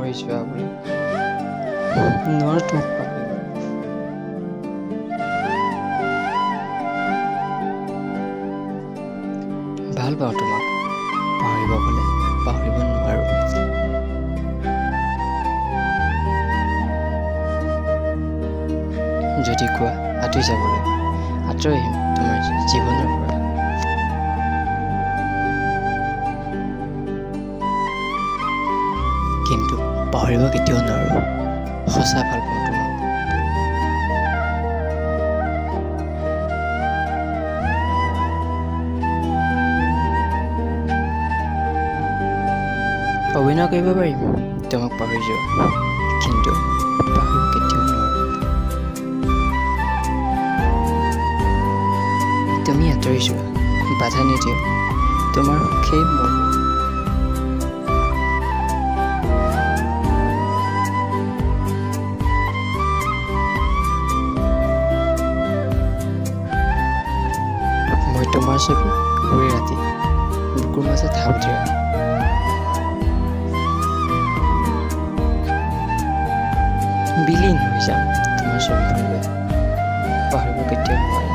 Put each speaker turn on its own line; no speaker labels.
পাহৰি যোৱা বুলি নোৱাৰো তোমাক পাহৰিব। ভাল পাওঁ তোমাক, পাহৰিব গ'লে পাহৰিব নোৱাৰো। যদি কোৱা আঁতৰি যাবলৈ, আঁতৰি আহিম তোমাৰ জীৱনৰ পৰা। কিন্তু পাহৰিব কেতিয়াও নোৱাৰো, সঁচা ভাল পাওঁ তোমাক। অভিনয় কৰিব পাৰিম তোমাক পাহৰি যোৱা, কিন্তু পাহৰিব কেতিয়াও নোৱাৰো। তুমি আঁতৰি যোৱা, বাধা নিদিওঁ, তোমাৰ সুখেই মোৰ। মই তোমাৰ ছবি ঘূৰি ৰাতি বুকুৰ মাজত হাবুটিয়াই বিলীন হৈ যাম তোমাৰ ছবিখনলৈ, পাহৰিব কেতিয়াও নোৱাৰো।